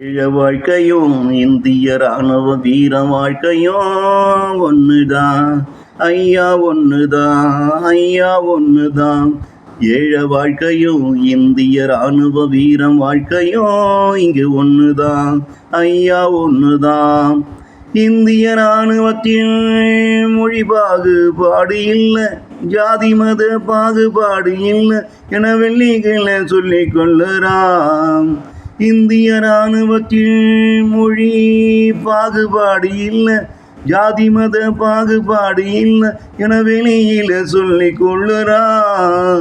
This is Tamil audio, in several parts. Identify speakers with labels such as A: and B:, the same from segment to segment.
A: இள வாழ்க்கையும் இந்திய ராணுவ வீர வாழ்க்கையும் ஒண்ணுதான் ஐயா, ஒண்ணுதான் ஐயா, ஒண்ணுதான். ஏழ வாழ்க்கையும் இந்திய ராணுவ வீரம் வாழ்க்கையும் இங்கு ஒண்ணுதான் ஐயா, ஒண்ணுதான். இந்திய ராணுவத்தில் மொழி பாகுபாடு இல்லை, ஜாதி மத பாகுபாடு இல்லை என வெள்ளிகளை சொல்லிக் கொள்ளுறான். இந்திய ராணுவத்தில் மொழி பாகுபாடு இல்லை, ஜாதி மத பாகுபாடு இல்லை என வெளியில சொல்லிக் கொள்ளுறான்.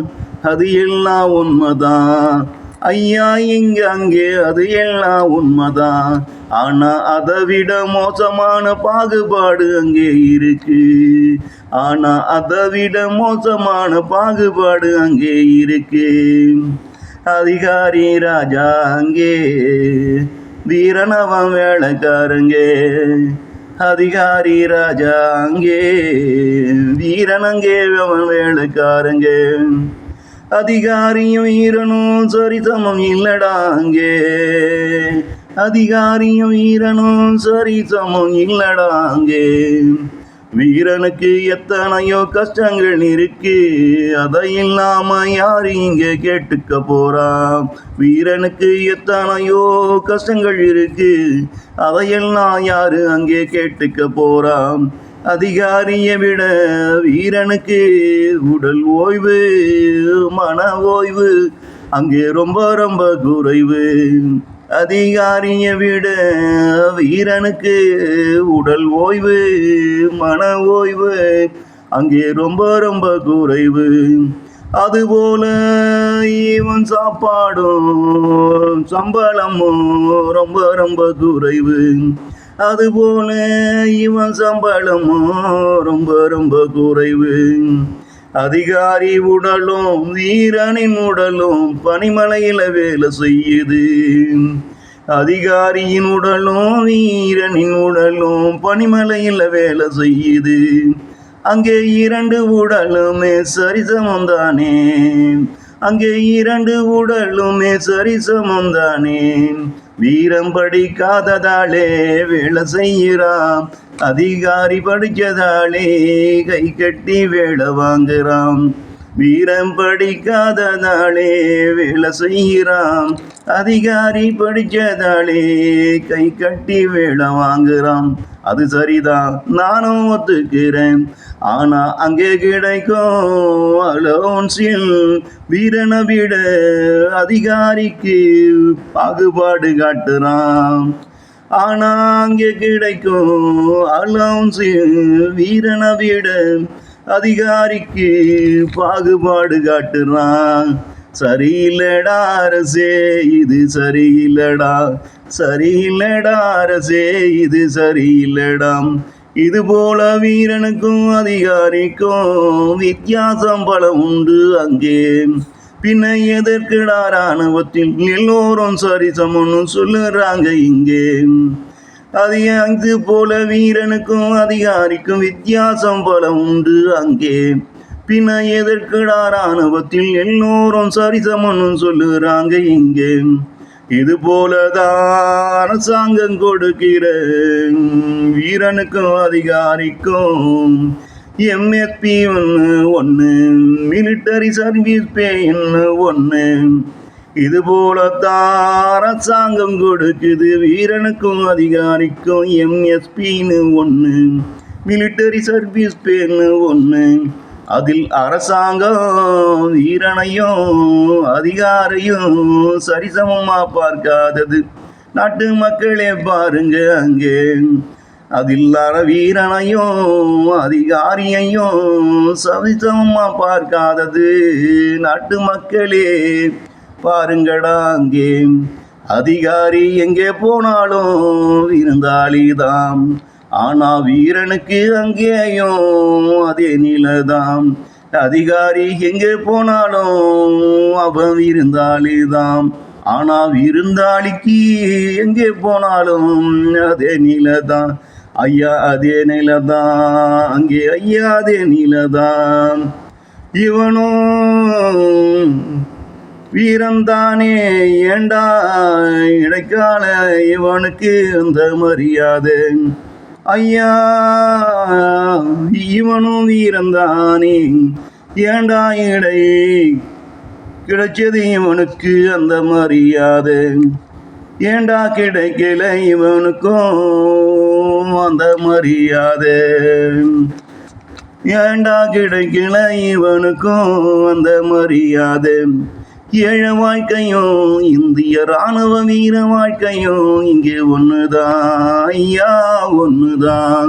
A: அது எல்லாம் உண்மைதான் ஐயா, இங்க அங்கே அது எல்லாம் உண்மைதான். ஆனா அதை விட மோசமான பாகுபாடு அங்கே இருக்கு. ஆனா அதை விட மோசமான பாகுபாடு அங்கே இருக்கு. அதிகாரி ராஜா அங்கே, வீரனவன் வேலைக்காரங்க. அதிகாரி ராஜா அங்கே, வீரனங்கே அவன் வேலைக்காரங்க. அதிகாரியும் வீரனும் சரிசமம் இல்லடா அங்கே. அதிகாரியும் வீரனும் சரிசமம் இல்லடா அங்கே. வீரனுக்கு எத்தனையோ கஷ்டங்கள் இருக்கு, அதை இல்லாம யாரு இங்க கேட்டுக்க போறான். வீரனுக்கு எத்தனையோ கஷ்டங்கள் இருக்கு, அதையெல்லாம் யாரு அங்கே கேட்டுக்க போறான். அதிகாரியை விட வீரனுக்கு உடல் ஓய்வு மன ஓய்வு அங்கே ரொம்ப ரொம்ப குறைவு. அதிகாரியை விட வீரனுக்கு உடல் ஓய்வு மன ஓய்வு அங்கே ரொம்ப ரொம்ப குறைவு. அதுபோல இவன் சாப்பாடும் சம்பளமும் ரொம்ப ரொம்ப குறைவு. அதுபோல இவன் சம்பளமும் ரொம்ப ரொம்ப குறைவு. அதிகாரி உடலும் வீரனின் உடலும் பனிமலையில வேலை செய்யுது. அதிகாரியின் உடலும் வீரனின் உடலும் பனிமலையில வேலை செய்யுது. அங்கே இரண்டு உடலுமே சரிசமம் தானே, அங்கே இரண்டு உடலுமே சரிசமம் தானே. வீரம் படிக்காததாலே வேலை செய்கிறான், அதிகாரி படிச்சதாலே கை கட்டி வேலை வாங்குறான். வீரம் படிக்காததாலே வேலை செய்கிறான், அதிகாரி படிச்சதாலே கை கட்டி வேலை வாங்குறான். அது சரிதான், நானும் ஒத்துக்கிறேன். ஆனா அங்கே கிடைக்கும் அலோன்ஸில் வீரனை விட அதிகாரிக்கு பாகுபாடு காட்டுறான். ஆனா அங்கே கிடைக்கும் அலோன்ஸில் வீரனை விட அதிகாரிக்கு பாகுபாடு காட்டுறான். சரியில்லடா அரசே, இது சரியில்லடா, சரியில்லடா அரசே, இது சரியில்லடா. இது போல வீரனுக்கும் அதிகாரிக்கும் வித்தியாசம் பல உண்டு அங்கே. பின்ன எதற்குடா ராணுவத்தில் எல்லோரும் சரிசமன்னு சொல்லுறாங்க இங்கே. அது அது போல வீரனுக்கும் அதிகாரிக்கும் வித்தியாசம் பல உண்டு அங்கே. பின்ன எதற்குடா ராணுவத்தில் எல்லோரும் சரிசமன்னு சொல்லுறாங்க இங்கே. இது போலதான் அரசாங்கம் கொடுக்கிற வீரனுக்கும் அதிகாரிக்கும் எம்எஸ்பி ஒன்று, மிலிட்டரி சர்வீஸ் பே ஒன்று. இது போலத்தான் அரசாங்கம் கொடுக்குது வீரனுக்கும் அதிகாரிக்கும் எம்எஸ்பின்னு ஒன்று, மிலிட்டரி சர்வீஸ் பேன்னு ஒன்று. அதில் அரசாங்கம் வீரனையும் அதிகாரியும் சரிசமமா பார்க்காதது. நாட்டு மக்களே பாருங்க அங்கே. அதில் வீரனையும் அதிகாரியையும் சரிசமமா பார்க்காதது. நாட்டு மக்களே பாருங்கடா அங்கே. அதிகாரி எங்கே போனாலும் விருந்தாளிதான், ஆனா வீரனுக்கு அங்கேயும் அதே நிலைதான். அதிகாரி எங்கே போனாலும் அவன் விருந்தாளிதான், ஆனா விருந்தாளிக்கு எங்கே போனாலும் அதே நிலைதான். ஐயா அதே நிலைதான் அங்கே, ஐயா அதே நிலைதான். இவனும் வீரந்தானே ஏண்டா இடைக்கால இவனுக்கு அந்த மரியாதை ஐயா இவனும் வீரந்தானே ஏண்டா இடை கிடைச்சது இவனுக்கு அந்த மரியாதை ஏண்டா கிடைக்கல இவனுக்கும் அந்த மரியாதை ஏண்டா கிடைக்கல இவனுக்கும் அந்த மரியாதை ஏழ வாழ்க்கையும் இந்திய ராணுவ வீர வாழ்க்கையும் இங்கே ஒண்ணுதான் ஐயா ஒண்ணுதான்